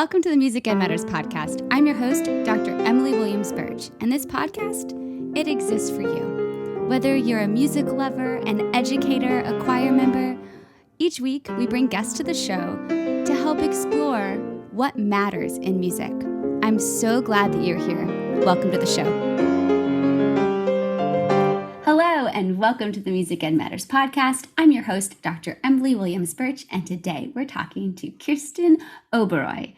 Welcome to the Music Ed Matters podcast. I'm your host, Dr. Emily Williams Birch, and this podcast, it exists for you. Whether you're a music lover, an educator, a choir member, each week we bring guests to the show to help explore what matters in music. I'm so glad that you're here. Welcome to the show. Hello, and welcome to the Music Ed Matters podcast. I'm your host, Dr. Emily Williams Birch, and today we're talking to Kirsten Oberoi.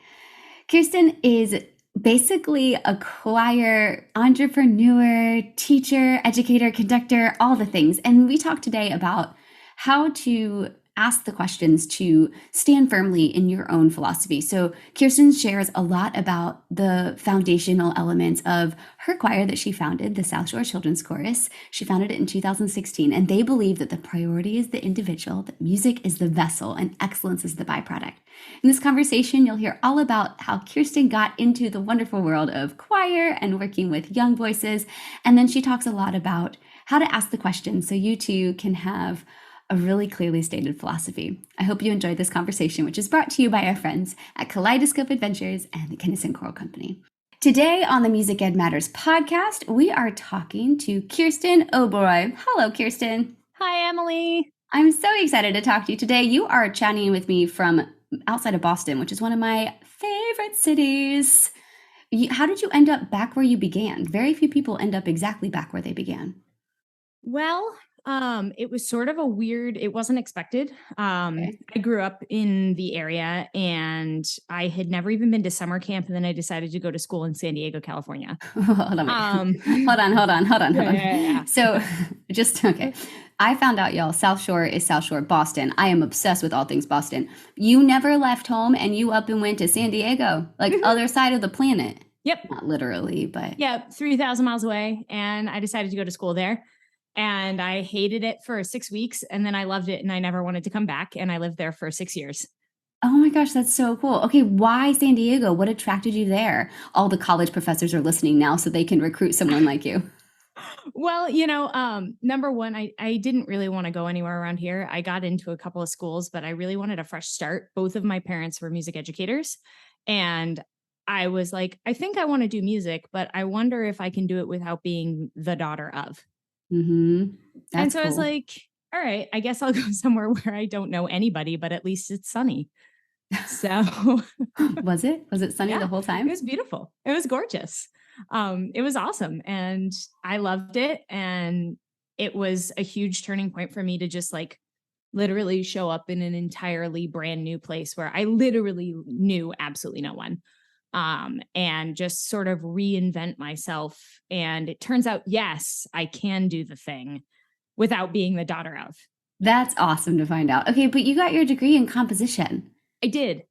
Kirsten is basically a choir entrepreneur, teacher, educator, conductor, all the things. And we talk today about how to ask the questions to stand firmly in your own philosophy. So Kirsten shares a lot about the foundational elements of her choir that she founded, the South Shore Children's Chorus. She founded it in 2016, and they believe that the priority is the individual, that music is the vessel, and excellence is the byproduct. In this conversation, you'll hear all about how Kirsten got into the wonderful world of choir and working with young voices. And then she talks a lot about how to ask the questions so you too can have a really clearly stated philosophy. I hope you enjoyed this conversation, which is brought to you by our friends at Kaleidoscope Adventures and the Kinnison Choral Company. Today on the Music Ed Matters podcast, we are talking to Kirsten Oberoi. Hello, Kirsten. Hi, Emily. I'm so excited to talk to you today. You are chatting with me from outside of Boston, which is one of my favorite cities. How did you end up back where you began? Very few people end up exactly back where they began. Well, it was sort of it wasn't expected. Okay. I grew up in the area and I had never even been to summer camp. And then I decided to go to school in San Diego, California. Hold on. Yeah. So okay. I found out, y'all, South Shore is South Shore, Boston. I am obsessed with all things Boston. You never left home and you up and went to San Diego, like other side of the planet. Yep. Not literally, but. Yeah, 3,000 miles away. And I decided to go to school there. And I hated it for 6 weeks, and then I loved it, and I never wanted to come back, and I lived there for 6 years. Oh my gosh, that's so cool. Okay, why San Diego? What attracted you there? All the college professors are listening now, so they can recruit someone like you. Well, number one, I didn't really want to go anywhere around here. I got into a couple of schools, but I really wanted a fresh start. Both of my parents were music educators, and I was like, I think I want to do music, but I wonder if I can do it without being the daughter of. Mm-hmm. And so cool. I was like, all right, I guess I'll go somewhere where I don't know anybody, but at least it's sunny. So Was it sunny the whole time? It was beautiful. It was gorgeous. It was awesome. And I loved it. And it was a huge turning point for me to just like literally show up in an entirely brand new place where I literally knew absolutely no one. And just sort of reinvent myself. And it turns out, yes, I can do the thing without being the daughter of. That's awesome to find out. Okay, but you got your degree in composition. I did.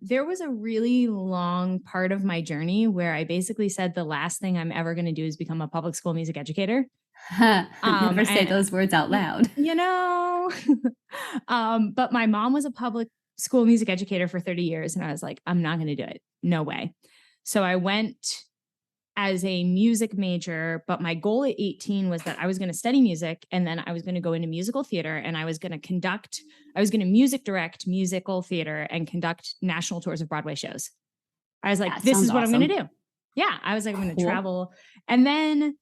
There was a really long part of my journey where I basically said the last thing I'm ever going to do is become a public school music educator. Never say those words out loud. But my mom was a public school music educator for 30 years. And I was like, I'm not going to do it. No way. So I went as a music major, but my goal at 18 was that I was going to study music. And then I was going to go into musical theater and I was going to music direct musical theater and conduct national tours of Broadway shows. I was like, this is what I'm going to do. Yeah. I was like, I'm going to travel. And then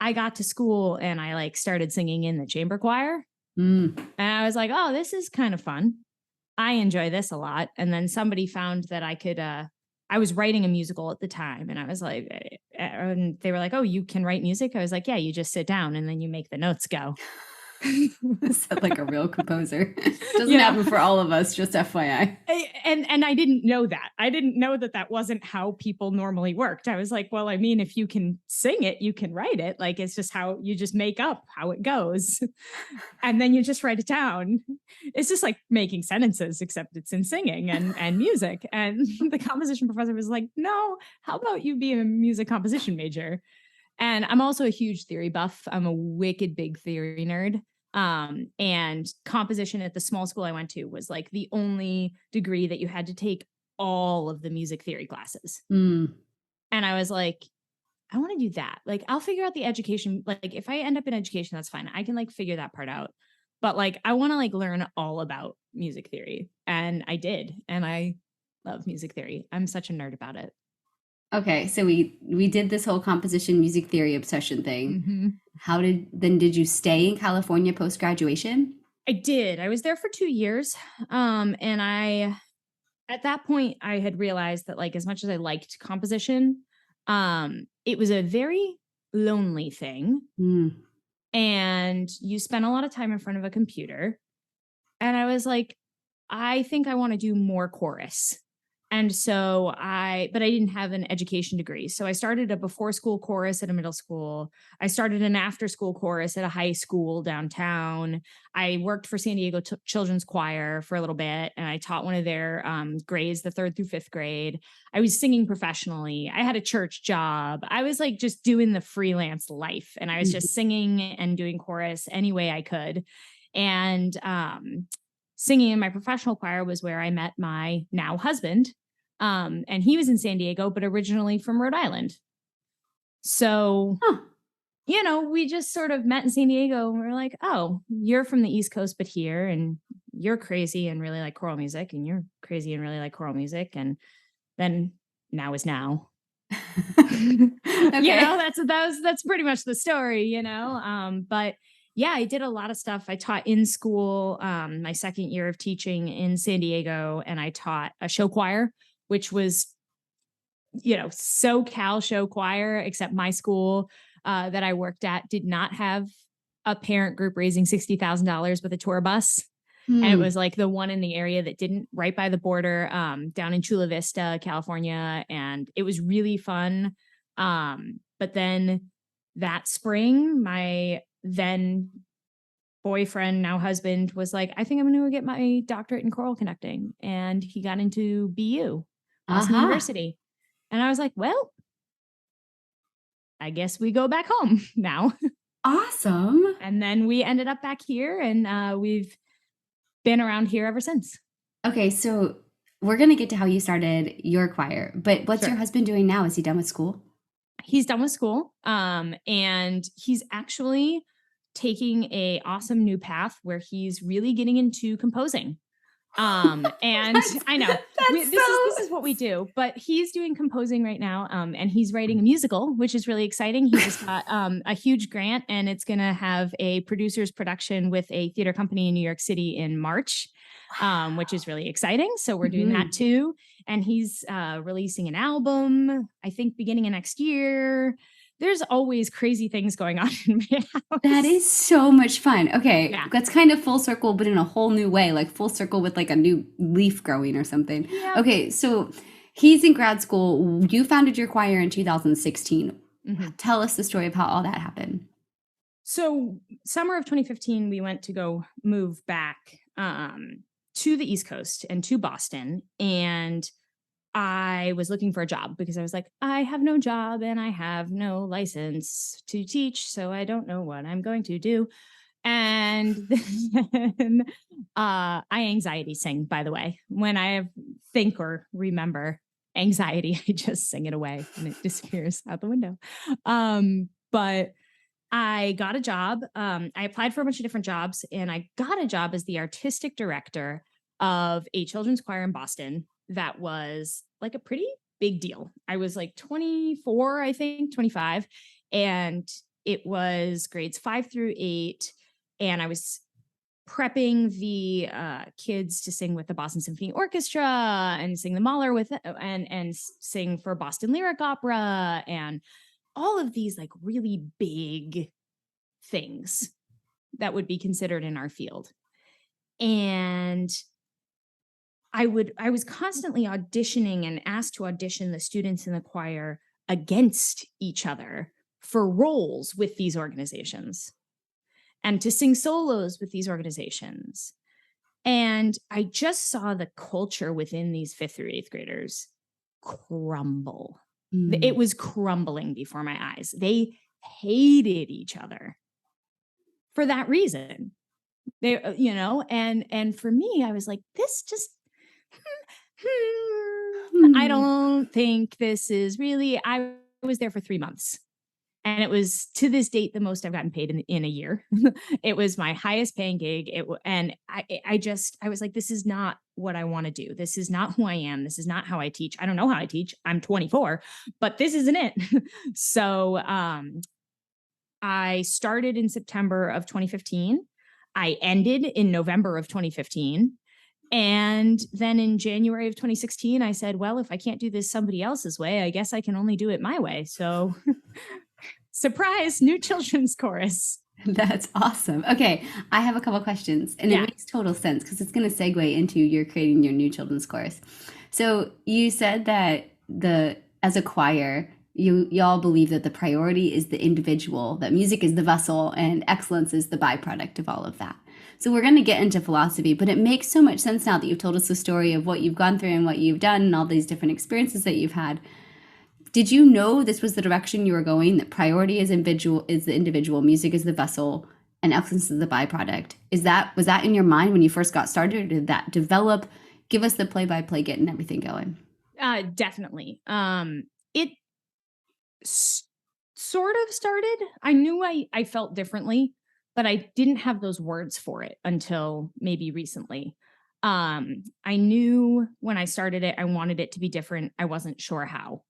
I got to school and I like started singing in the chamber choir. And I was like, oh, this is kind of fun. I enjoy this a lot. And then somebody found that I was writing a musical at the time. And I was like, and they were like, oh, you can write music? I was like, yeah, you just sit down and then you make the notes go. Sound like a real composer. Doesn't happen for all of us, just FYI. And I didn't know that. I didn't know that wasn't how people normally worked. I was like, well, I mean, if you can sing it, you can write it. Like, it's just how you just make up how it goes. And then you just write it down. It's just like making sentences, except it's in singing and music. And the composition professor was like, no, how about you be a music composition major? And I'm also a huge theory buff. I'm a wicked big theory nerd. And composition at the small school I went to was like the only degree that you had to take all of the music theory classes. And I was like, I want to do that. Like, I'll figure out the education. Like, if I end up in education, that's fine. I can like figure that part out. But like, I want to like learn all about music theory. And I did. And I love music theory. I'm such a nerd about it. Okay, so we did this whole composition music theory obsession thing. Mm-hmm. Did you stay in California post graduation? I did. I was there for 2 years. And at that point, I had realized that like, as much as I liked composition, it was a very lonely thing. Mm. And you spend a lot of time in front of a computer. And I was like, I think I want to do more chorus. And so but I didn't have an education degree. So I started a before school chorus at a middle school. I started an after school chorus at a high school downtown. I worked for San Diego Children's Choir for a little bit, and I taught one of their grades, the 3rd through 5th grade. I was singing professionally. I had a church job. I was like just doing the freelance life, and I was just singing and doing chorus any way I could. And singing in my professional choir was where I met my now husband. And he was in San Diego, but originally from Rhode Island. So, we just sort of met in San Diego, and we're like, oh, you're from the East Coast, but here, and you're crazy and really like choral music, and you're crazy and really like choral music. And then now is now. Okay. That's pretty much the story, but yeah, I did a lot of stuff. I taught in school, my second year of teaching in San Diego, and I taught a show choir, which was, SoCal show choir, except my school that I worked at did not have a parent group raising $60,000 with a tour bus. And it was like the one in the area that didn't, right by the border, down in Chula Vista, California. And it was really fun. But then that spring, my then boyfriend, now husband, was like, I think I'm going to get my doctorate in choral conducting. And he got into BU, Boston University. And I was like, well, I guess we go back home now. Awesome. And then we ended up back here, and we've been around here ever since. Okay, so we're going to get to how you started your choir, but what's your husband doing now? Is he done with school? He's done with school. And he's actually taking a awesome new path where he's really getting into composing. And I know this is what we do, but he's doing composing right now. And he's writing a musical, which is really exciting. He just got a huge grant, and it's going to have a producer's production with a theater company in New York City in March, which is really exciting. So we're doing that too. And he's releasing an album, I think beginning of next year. There's always crazy things going on in my house. That is so much fun. Okay, That's kind of full circle, but in a whole new way, like full circle with like a new leaf growing or something. Yeah. Okay, so he's in grad school. You founded your choir in 2016. Tell us the story of how all that happened. So summer of 2015, we went to go move back to the East Coast and to Boston. And I was looking for a job because I was like, I have no job and I have no license to teach, so I don't know what I'm going to do. And then I anxiety sing, by the way. When I think or remember anxiety, I just sing it away and it disappears out the window. But I got a job. I applied for a bunch of different jobs, and I got a job as the artistic director of a children's choir in Boston. That was like a pretty big deal. I was like 24, I think, 25. And it was grades 5 through 8. And I was prepping the kids to sing with the Boston Symphony Orchestra and sing the Mahler with it, and sing for Boston Lyric Opera and all of these like really big things that would be considered in our field. And I was constantly auditioning and asked to audition the students in the choir against each other for roles with these organizations and to sing solos with these organizations. And I just saw the culture within these 5th through 8th graders crumble. It was crumbling before my eyes. They hated each other for that reason. They, and for me, I was like, this just, I don't think this is really, I was there for 3 months. And it was, to this date, the most I've gotten paid in a year. It was my highest paying gig. And I was like, this is not what I want to do. This is not who I am. This is not how I teach. I don't know how I teach. I'm 24, but this isn't it. So I started in September of 2015. I ended in November of 2015. And then in January of 2016, I said, well, if I can't do this somebody else's way, I guess I can only do it my way. So surprise, new children's chorus. That's awesome. Okay, I have a couple questions, and it makes total sense because it's going to segue into you're creating your new children's chorus. So you said that as a choir, y'all believe that the priority is the individual, that music is the vessel, and excellence is the byproduct of all of that. So we're going to get into philosophy, but it makes so much sense now that you've told us the story of what you've gone through and what you've done and all these different experiences that you've had. Did you know this was the direction you were going? That priority is the individual, music is the vessel, and excellence is the byproduct. Was that in your mind when you first got started, or did that develop? Give us the play-by-play, getting everything going. Definitely. It sort of started. I knew I felt differently, but I didn't have those words for it until maybe recently. I knew when I started it, I wanted it to be different. I wasn't sure how.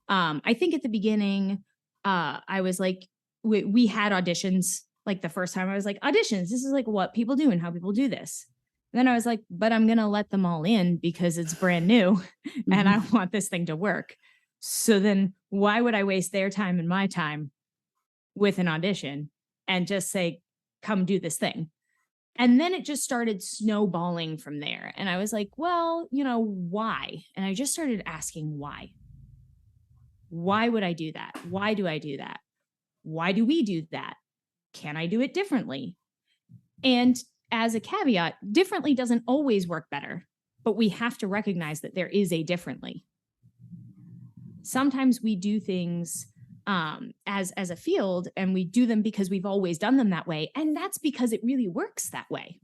I think at the beginning, I was like, we had auditions. Like the first time I was like, auditions, this is like what people do and how people do this. And then I was like, but I'm going to let them all in because it's brand new and I want this thing to work. So then why would I waste their time and my time with an audition and just say, come do this thing? And then it just started snowballing from there. And I was like, well, why? And I just started asking why. Why would I do that? Why do I do that? Why do we do that? Can I do it differently? And as a caveat, differently doesn't always work better, but we have to recognize that there is a differently. Sometimes we do things as a field, and we do them because we've always done them that way. And that's because it really works that way.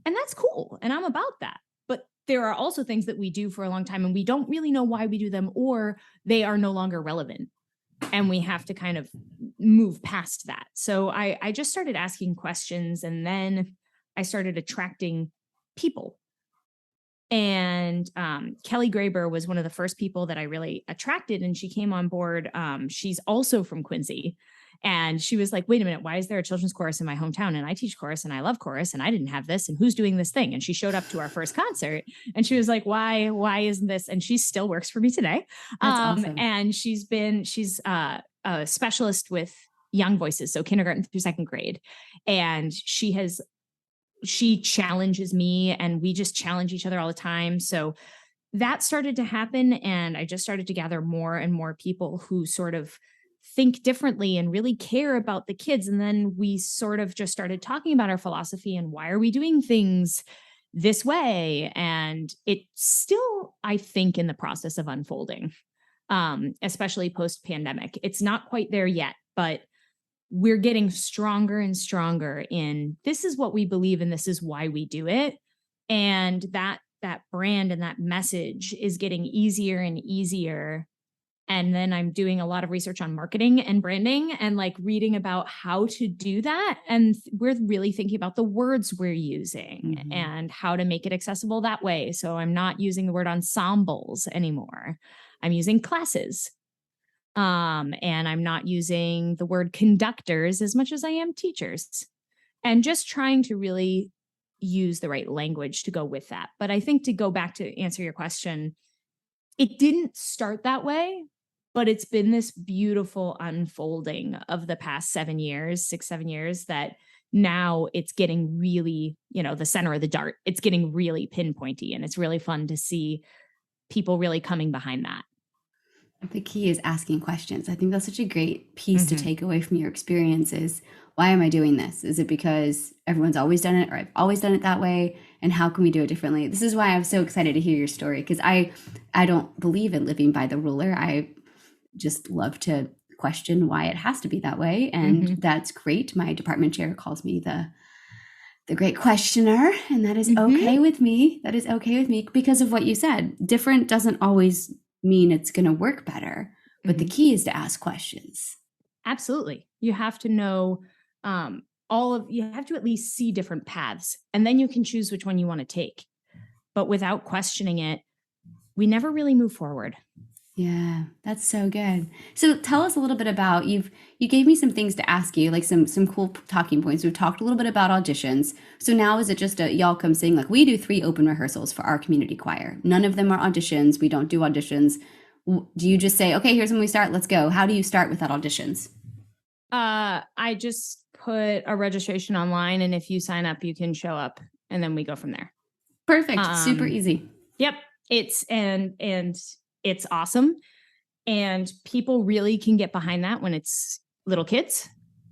And that's cool. And I'm about that. But there are also things that we do for a long time and we don't really know why we do them, or they are no longer relevant. And we have to kind of move past that. So I just started asking questions, and then I started attracting people. And Kelly Graber was one of the first people that I really attracted, and she came on board. She's also from Quincy. And she was like, wait a minute, why is there a children's chorus in my hometown? And I teach chorus and I love chorus and I didn't have this. And who's doing this thing? And she showed up to our first concert and she was like, why isn't this? And she still works for me today. That's awesome. And she's a specialist with young voices, so kindergarten through second grade. And she challenges me and we just challenge each other all the time. So that started to happen. And I just started to gather more and more people who sort of think differently and really care about the kids. And then we sort of just started talking about our philosophy and why are we doing things this way? And it's still, I think, in the process of unfolding, especially post-pandemic. It's not quite there yet, but we're getting stronger and stronger in this is what we believe and this is why we do it. And that brand and that message is getting easier and easier. And then I'm doing a lot of research on marketing and branding and like reading about how to do that. And we're really thinking about the words we're using and how to make it accessible that way. So I'm not using the word ensembles anymore. I'm using classes. And I'm not using the word conductors as much as I am teachers, and just trying to really use the right language to go with that. But I think, to go back to answer your question, it didn't start that way, but it's been this beautiful unfolding of the past 7 years, 7 years, that now it's getting really, the center of the dart. It's getting really pinpointy, and it's really fun to see people really coming behind that. The key is asking questions. I think that's such a great piece to take away from your experiences. Why am I doing this? Is it because everyone's always done it, or I've always done it that way? And how can we do it differently? This is why I'm so excited to hear your story, because I don't believe in living by the ruler. I just love to question why it has to be that way. And that's great. My department chair calls me the great questioner, and that is okay with me. That is okay with me because of what you said. Different doesn't always mean it's going to work better, but the key is to ask questions. Absolutely. You have to know you have to at least see different paths, and then you can choose which one you want to take. But without questioning it, we never really move forward. Yeah, that's so good. So tell us a little bit about you gave me some things to ask you, like some cool talking points. We've talked a little bit about auditions. So now is it just y'all come sing? Like we do 3 open rehearsals for our community choir. None of them are auditions. We don't do auditions. Do you just say, okay, here's when we start, let's go? How do you start without auditions? I just put a registration online, and if you sign up, you can show up, and then we go from there. Perfect. Super easy. Yep. It's it's awesome. And people really can get behind that when it's little kids.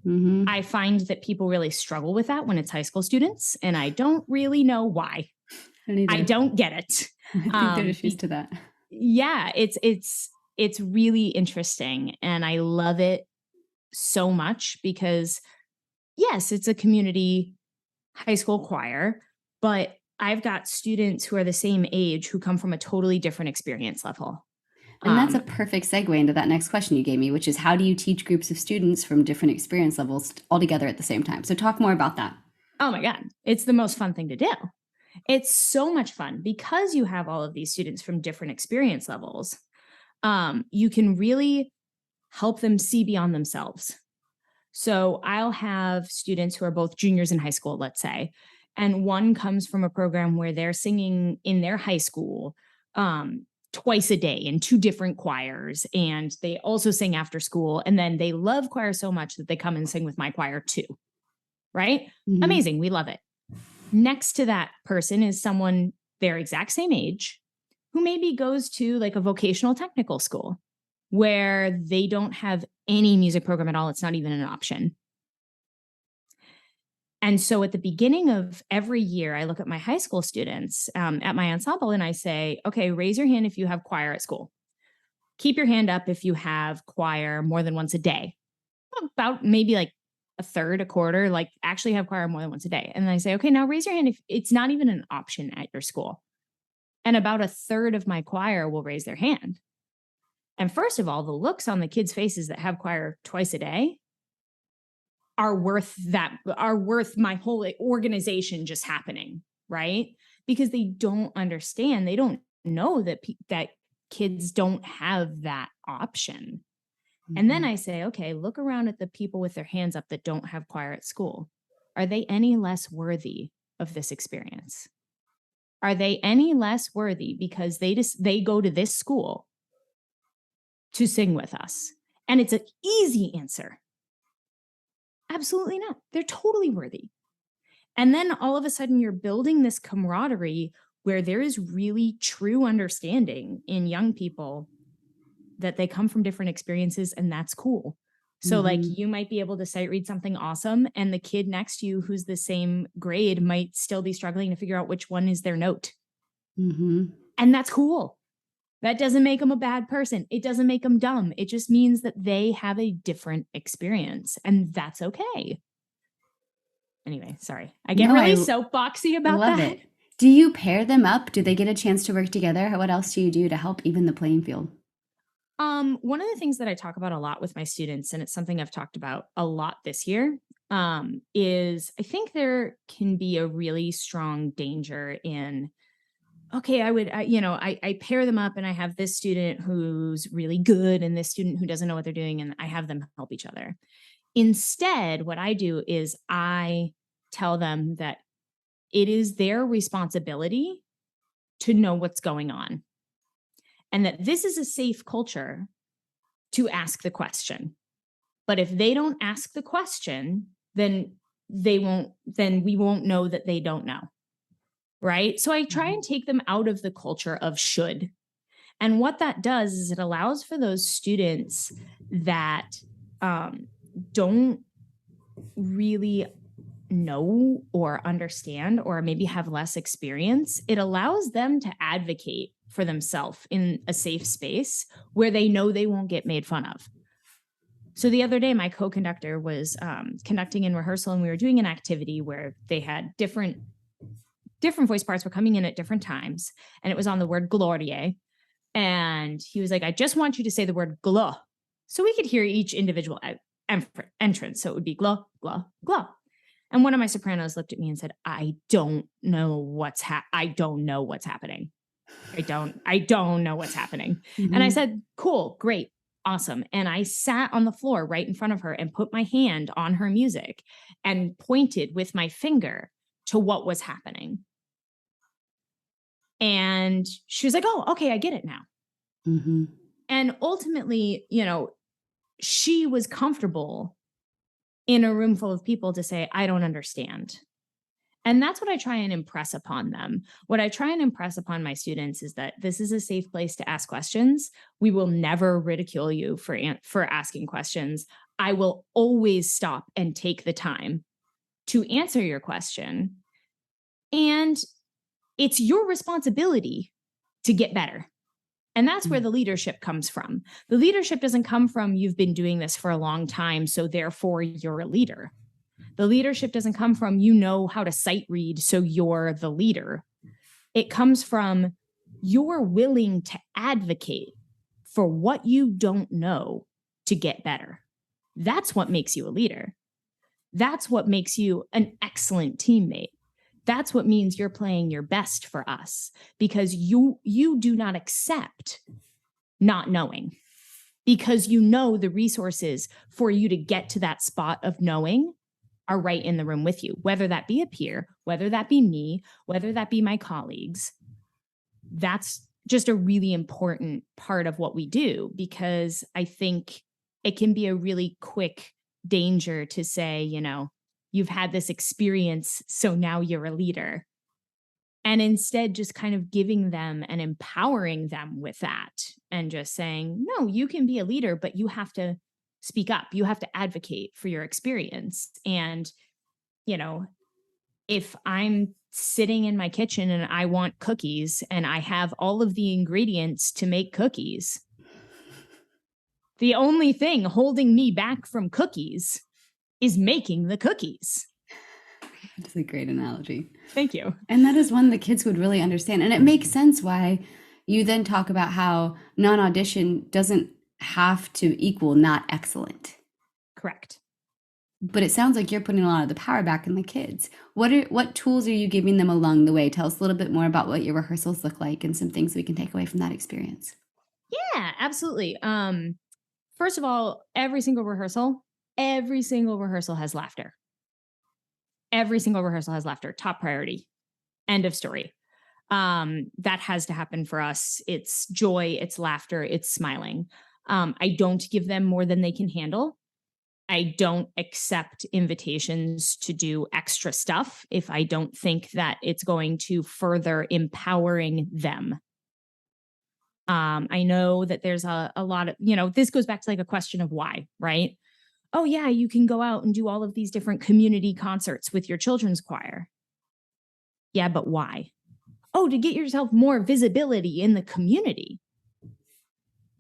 Mm-hmm. I find that people really struggle with that when it's high school students, and I don't really know why. I don't get it. I think there's issues to that. Yeah, it's really interesting, and I love it so much because yes, it's a community high school choir, but I've got students who are the same age who come from a totally different experience level. And that's a perfect segue into that next question you gave me, which is how do you teach groups of students from different experience levels all together at the same time? So talk more about that. Oh my God, it's the most fun thing to do. It's so much fun because you have all of these students from different experience levels. You can really help them see beyond themselves. So I'll have students who are both juniors in high school, let's say, and one comes from a program where they're singing in their high school twice a day in 2 different choirs, and they also sing after school, and then they love choir so much that they come and sing with my choir too. Right? Mm-hmm. Amazing. We love it. Next to that person is someone their exact same age who maybe goes to like a vocational technical school where they don't have any music program at all. It's not even an option. And so at the beginning of every year, I look at my high school students at my ensemble and I say, okay, raise your hand if you have choir at school. Keep your hand up if you have choir more than once a day. About maybe like a third, a quarter, like actually have choir more than once a day. And then I say, okay, now raise your hand if it's not even an option at your school. And about a third of my choir will raise their hand. And first of all, the looks on the kids' faces that have choir twice a day are worth my whole organization just happening, right? Because they don't understand, they don't know that that kids don't have that option. And then I say, okay, look around at the people with their hands up that don't have choir at school. Are they any less worthy of this experience? Are they any less worthy because they go to this school to sing with us? And it's an easy answer. Absolutely not. They're totally worthy. And then all of a sudden you're building this camaraderie where there is really true understanding in young people that they come from different experiences, and that's cool. So like you might be able to sight read something awesome, and the kid next to you who's the same grade might still be struggling to figure out which one is their note. And that's cool. That doesn't make them a bad person. It doesn't make them dumb. It just means that they have a different experience, and that's okay. Anyway, sorry. I get really soapboxy about that. Love it. Do you pair them up? Do they get a chance to work together? What else do you do to help even the playing field? One of the things that I talk about a lot with my students, and it's something I've talked about a lot this year, is I think there can be a really strong danger in, okay, I pair them up and I have this student who's really good and this student who doesn't know what they're doing, and I have them help each other. Instead, what I do is I tell them that it is their responsibility to know what's going on, and that this is a safe culture to ask the question. But if they don't ask the question, then we won't know that they don't know. Right? So I try and take them out of the culture of should. And what that does is it allows for those students that don't really know or understand or maybe have less experience. It allows them to advocate for themselves in a safe space where they know they won't get made fun of. So the other day, my co-conductor was conducting in rehearsal, and we were doing an activity where they had different voice parts were coming in at different times, and it was on the word glorie. And he was like, I just want you to say the word glo, so we could hear each individual out. entrance. So it would be glah, glah, glah. And one of my sopranos looked at me and said, I don't know what's happening. I don't know what's happening. Mm-hmm. And I said, cool, great, awesome. And I sat on the floor right in front of her and put my hand on her music and pointed with my finger to what was happening. And she was like, oh, okay, I get it now. Mm-hmm. And ultimately, she was comfortable in a room full of people to say, I don't understand. And that's what I try and impress upon them. What I try and impress upon my students is that this is a safe place to ask questions. We will never ridicule you for asking questions. I will always stop and take the time to answer your question. And it's your responsibility to get better. And that's where the leadership comes from. The leadership doesn't come from you've been doing this for a long time, so therefore you're a leader. The leadership doesn't come from you know how to sight read, so you're the leader. It comes from you're willing to advocate for what you don't know to get better. That's what makes you a leader. That's what makes you an excellent teammate. That's what means you're playing your best for us, because you do not accept not knowing, because you know the resources for you to get to that spot of knowing are right in the room with you, whether that be a peer, whether that be me, whether that be my colleagues. That's just a really important part of what we do, because I think it can be a really quick danger to say, you've had this experience, so now you're a leader. And instead just kind of giving them and empowering them with that and just saying, no, you can be a leader, but you have to speak up. You have to advocate for your experience. And, if I'm sitting in my kitchen and I want cookies and I have all of the ingredients to make cookies, the only thing holding me back from cookies is making the cookies. That's a great analogy. Thank you. And that is one the kids would really understand. And it makes sense why you then talk about how non-audition doesn't have to equal not excellent. Correct. But it sounds like you're putting a lot of the power back in the kids. What tools are you giving them along the way? Tell us a little bit more about what your rehearsals look like and some things we can take away from that experience. Yeah, absolutely. First of all, every single rehearsal has laughter. Every single rehearsal has laughter. Top priority. End of story. That has to happen for us. It's joy, it's laughter, it's smiling. I don't give them more than they can handle. I don't accept invitations to do extra stuff if I don't think that it's going to further empowering them. I know that there's a lot of, this goes back to like a question of why, right? Oh yeah, you can go out and do all of these different community concerts with your children's choir. Yeah, but why? Oh, to get yourself more visibility in the community.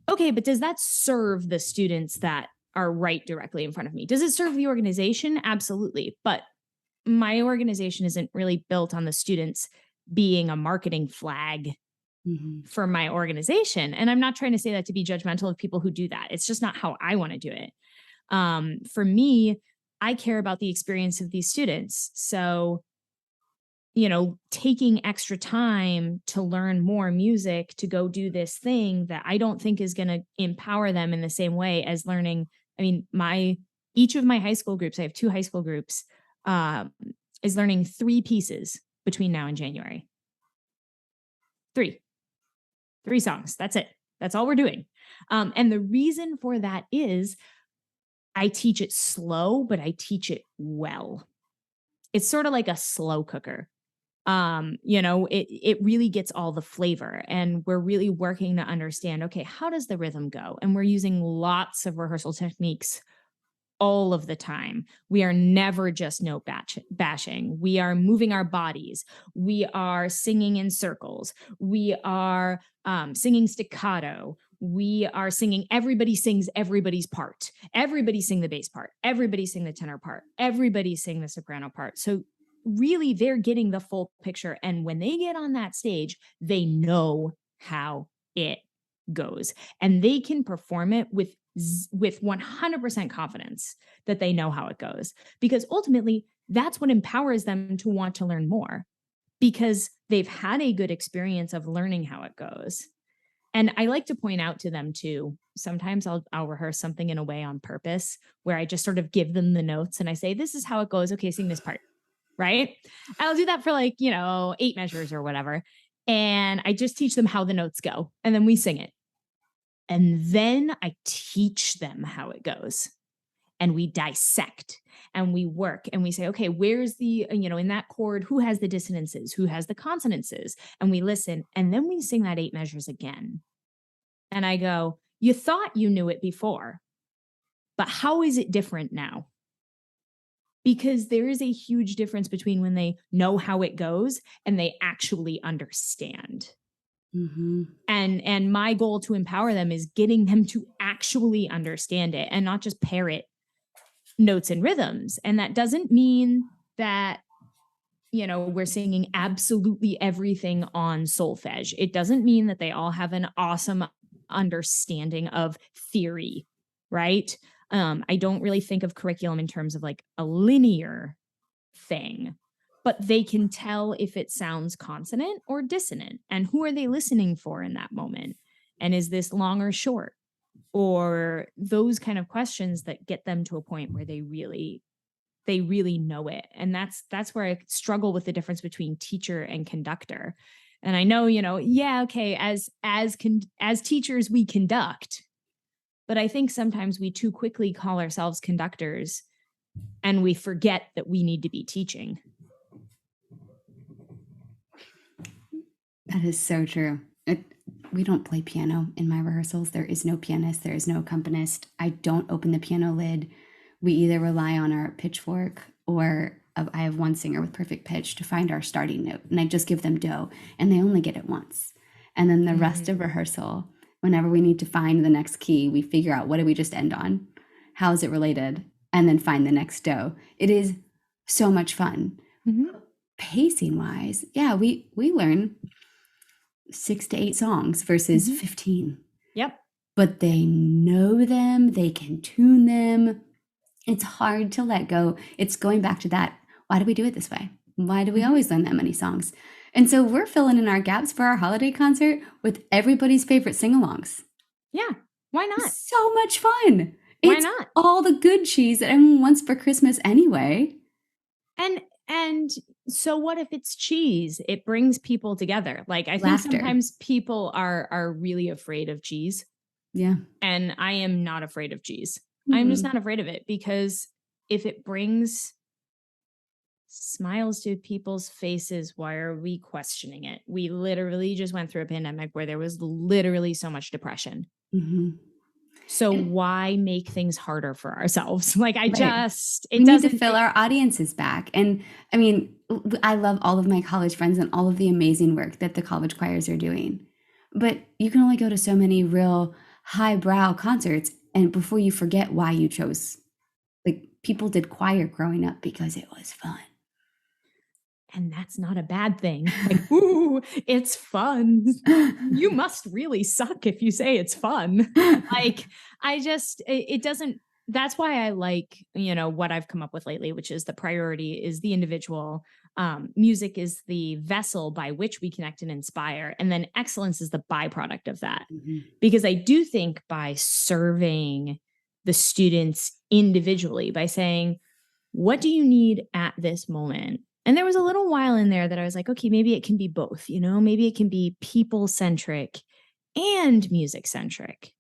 Okay, but does that serve the students that are right directly in front of me? Does it serve the organization? Absolutely. But my organization isn't really built on the students being a marketing flag for my organization. And I'm not trying to say that to be judgmental of people who do that. It's just not how I want to do it. For me, I care about the experience of these students. So, taking extra time to learn more music, to go do this thing that I don't think is going to empower them in the same way as learning. I mean, each of my high school groups, I have 2 high school groups, is learning 3 pieces between now and January. 3 songs. That's it. That's all we're doing. And the reason for that is I teach it slow, but I teach it well. It's sort of like a slow cooker. It really gets all the flavor, and we're really working to understand, okay, how does the rhythm go? And we're using lots of rehearsal techniques all of the time. We are never just note bashing. We are moving our bodies. We are singing in circles. We are singing staccato. We are singing, everybody sings everybody's part. Everybody sing the bass part. Everybody sing the tenor part. Everybody sing the soprano part. So really, they're getting the full picture. And when they get on that stage, they know how it goes. And they can perform it with with 100% confidence that they know how it goes, because ultimately that's what empowers them to want to learn more, because they've had a good experience of learning how it goes. And I like to point out to them too, sometimes I'll rehearse something in a way on purpose where I just sort of give them the notes and I say, this is how it goes. Okay, sing this part. Right. I'll do that for 8 measures or whatever. And I just teach them how the notes go. And then we sing it. And then I teach them how it goes. And we dissect and we work and we say, okay, where's the, in that chord, who has the dissonances, who has the consonances? And we listen. And then we sing that 8 measures again. And I go, you thought you knew it before, but how is it different now? Because there is a huge difference between when they know how it goes and they actually understand. Mm-hmm. And my goal to empower them is getting them to actually understand it and not just parrot notes and rhythms. And that doesn't mean that, we're singing absolutely everything on solfege. It doesn't mean that they all have an awesome understanding of theory, right? I don't really think of curriculum in terms of like a linear thing, but they can tell if it sounds consonant or dissonant, and who are they listening for in that moment? And is this long or short? Or those kind of questions that get them to a point where they really know it. And that's where I struggle with the difference between teacher and conductor. And I know, okay, as teachers we conduct, but I think sometimes we too quickly call ourselves conductors and we forget that we need to be teaching. That is so true. We don't play piano in my rehearsals. There is no pianist. There is no accompanist. I don't open the piano lid. We either rely on our pitchfork or I have one singer with perfect pitch to find our starting note. And I just give them do, and they only get it once. And then the rest of rehearsal, whenever we need to find the next key, we figure out, what did we just end on? How is it related? And then find the next do. It is so much fun. Mm-hmm. Pacing wise, yeah, we learn 6 to 8 songs versus 15. Yep. But they know them, they can tune them. It's hard to let go. It's going back to that. Why do we do it this way? Why do we always learn that many songs? And so we're filling in our gaps for our holiday concert with everybody's favorite sing-alongs. Yeah. Why not? It's so much fun. Why It's not? all the good cheese that everyone wants for Christmas anyway. And so what if it's cheese? It brings people together. Like, I think sometimes people are really afraid of cheese. Yeah. And I am not afraid of cheese. I'm just not afraid of it, because if it brings smiles to people's faces, why are we questioning it? We literally just went through a pandemic where there was literally so much depression. Mm-hmm. So why make things harder for ourselves? Like, we need to fill our audiences back. And I mean, I love all of my college friends and all of the amazing work that the college choirs are doing. But you can only go to so many real highbrow concerts, and before you forget why you chose. Like, people did choir growing up because it was fun. And that's not a bad thing. Like, ooh, it's fun. You must really suck if you say it's fun. Like, it doesn't, that's why I like, what I've come up with lately, which is the priority is the individual. Music is the vessel by which we connect and inspire. And then excellence is the byproduct of that. Mm-hmm. Because I do think by serving the students individually, by saying, what do you need at this moment? And there was a little while in there that I was like, okay, maybe it can be both, maybe it can be people-centric and music-centric.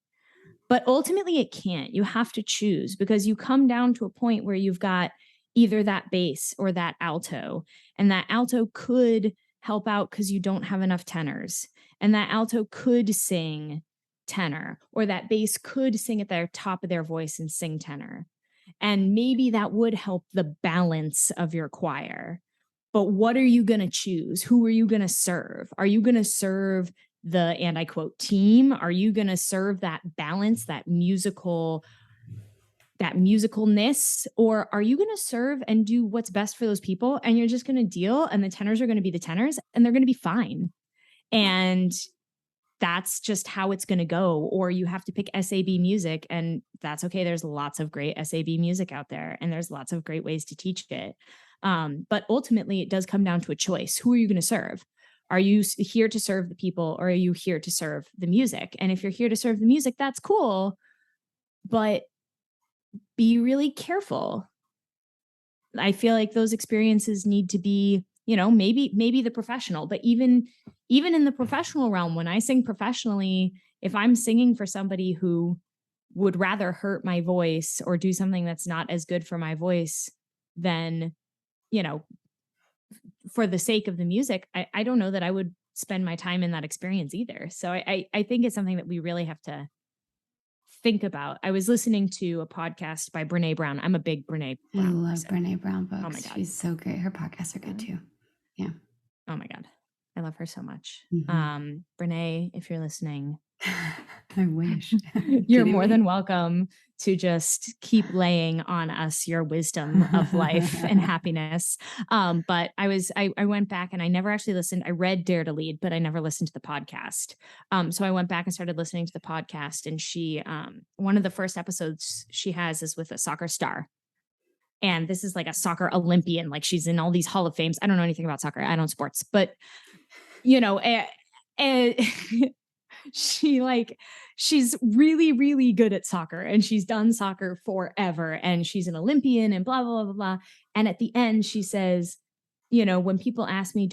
But ultimately it can't. You have to choose, because you come down to a point where you've got either that bass or that alto, and that alto could help out because you don't have enough tenors, and that alto could sing tenor, or that bass could sing at the top of their voice and sing tenor. And maybe that would help the balance of your choir. But what are you going to choose? Who are you going to serve? Are you going to serve the, and I quote, team? Are you going to serve that balance, that musicalness? Or are you going to serve and do what's best for those people? And you're just going to deal, and the tenors are going to be the tenors, and they're going to be fine. And that's just how it's going to go. Or you have to pick SAB music, and that's okay. There's lots of great SAB music out there, and there's lots of great ways to teach it. But ultimately, it does come down to a choice. Who are you going to serve? Are you here to serve the people, or are you here to serve the music? And if you're here to serve the music, that's cool, but be really careful. I feel like those experiences need to be, maybe the professional, but even in the professional realm, when I sing professionally, if I'm singing for somebody who would rather hurt my voice or do something that's not as good for my voice, then, for the sake of the music, I don't know that I would spend my time in that experience either. So I think it's something that we really have to think about. I was listening to a podcast by Brene Brown. I'm a big Brene Brown I love person. Brene Brown books. Oh my God. She's so great. Her podcasts are good too. Yeah. Oh my God. I love her so much. Mhm. Brene, if you're listening, I wish. you're more than welcome to just keep laying on us your wisdom of life and happiness. But I went back and I never actually listened. I read Dare to Lead, but I never listened to the podcast. So I went back and started listening to the podcast, and she, one of the first episodes she has is with a soccer star. And this is like a soccer Olympian. Like, she's in all these Hall of Fames. I don't know anything about soccer. I don't sports, but she's really, really good at soccer, and she's done soccer forever, and she's an Olympian and blah, blah, blah, blah. And at the end, she says, when people ask me,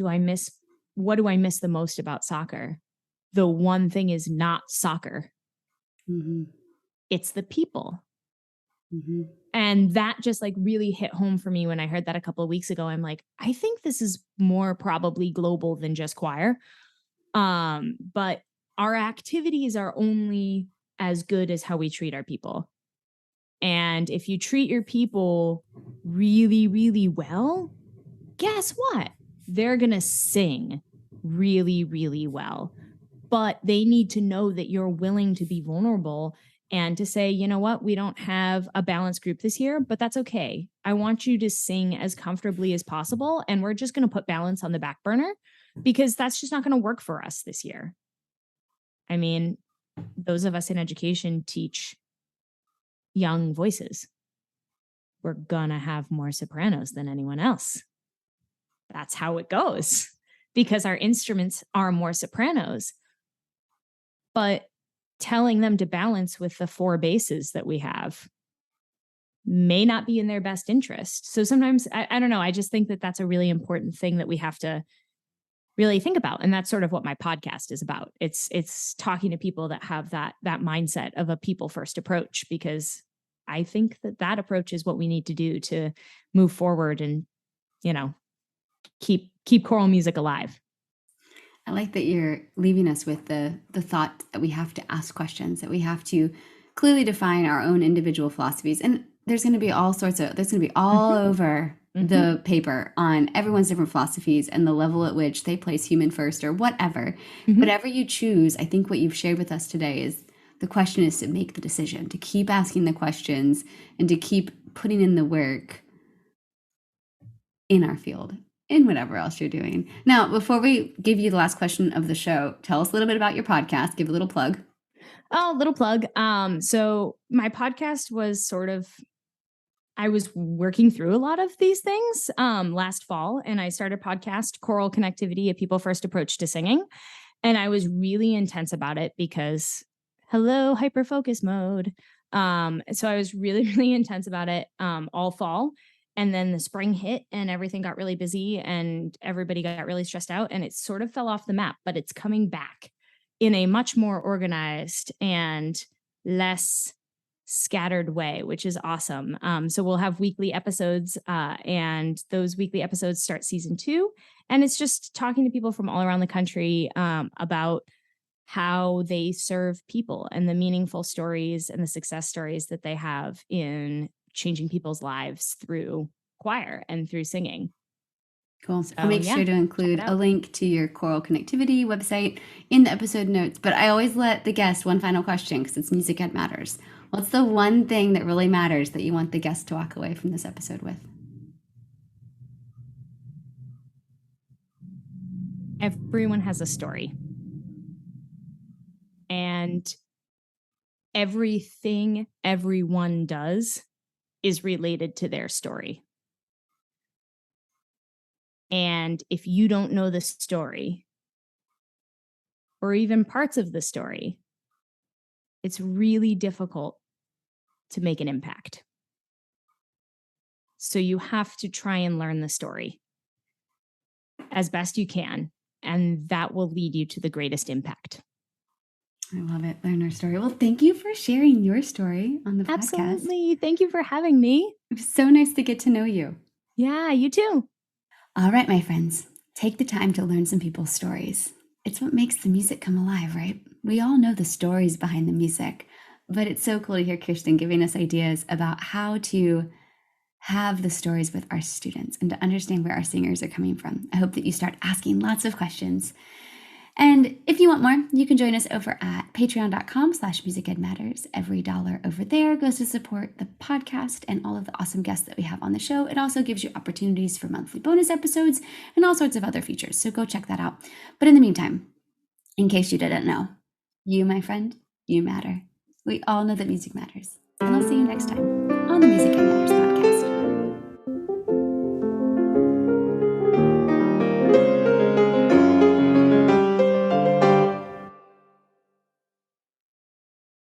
what do I miss the most about soccer? The one thing is not soccer. Mm-hmm. It's the people. Mm-hmm. And that just like really hit home for me when I heard that a couple of weeks ago. I'm like, I think this is more probably global than just choir. But our activities are only as good as how we treat our people. And if you treat your people really, really well, guess what? They're going to sing really, really well. But they need to know that you're willing to be vulnerable and to say, you know what, we don't have a balanced group this year, but that's okay. I want you to sing as comfortably as possible. And we're just going to put balance on the back burner, because that's just not going to work for us this year. I mean, those of us in education teach young voices. We're going to have more sopranos than anyone else. That's how it goes, because our instruments are more sopranos. But telling them to balance with the 4 basses that we have may not be in their best interest. So sometimes, I don't know, I just think that that's a really important thing that we have to really think about. And that's sort of what my podcast is about. It's talking to people that have that mindset of a people first approach, because I think that approach is what we need to do to move forward and, keep choral music alive. I like that you're leaving us with the thought that we have to ask questions, that we have to clearly define our own individual philosophies. And there's going to be all over the paper on everyone's different philosophies and the level at which they place human first or whatever. Whatever you choose, I think what you've shared with us today is the question is to make the decision, to keep asking the questions and to keep putting in the work in our field, in whatever else you're doing. Now, before we give you the last question of the show, tell us a little bit about your podcast. Give a little plug. Oh, little plug. So my podcast was I was working through a lot of these things last fall, and I started a podcast, Choral Connectivity, a people first approach to singing. And I was really intense about it because, hello, hyper focus mode. So I was really, really intense about it all fall. And then the spring hit and everything got really busy and everybody got really stressed out, and it sort of fell off the map, but it's coming back in a much more organized and less scattered way, which is awesome. So we'll have weekly episodes, and those weekly episodes start season 2. And it's just talking to people from all around the country about how they serve people and the meaningful stories and the success stories that they have in changing people's lives through choir and through singing. Cool. So, I'll make sure to include a link to your Choral Connectivity website in the episode notes. But I always let the guest one final question, because it's Music Ed Matters. What's the one thing that really matters that you want the guest to walk away from this episode with? Everyone has a story. And everything everyone does is related to their story. And if you don't know the story, or even parts of the story, it's really difficult to make an impact. So you have to try and learn the story as best you can, and that will lead you to the greatest impact. I love it. Learn our story. Well, thank you for sharing your story on the podcast. Absolutely. Thank you for having me. It was so nice to get to know you. Yeah, you too. All right, my friends, take the time to learn some people's stories. It's what makes the music come alive, right? We all know the stories behind the music, but it's so cool to hear Kirsten giving us ideas about how to have the stories with our students and to understand where our singers are coming from. I hope that you start asking lots of questions. And if you want more, you can join us over at patreon.com/musicedmatters. Every dollar over there goes to support the podcast and all of the awesome guests that we have on the show. It also gives you opportunities for monthly bonus episodes and all sorts of other features. So go check that out. But in the meantime, in case you didn't know, you, my friend, you matter. We all know that music matters. And I'll see you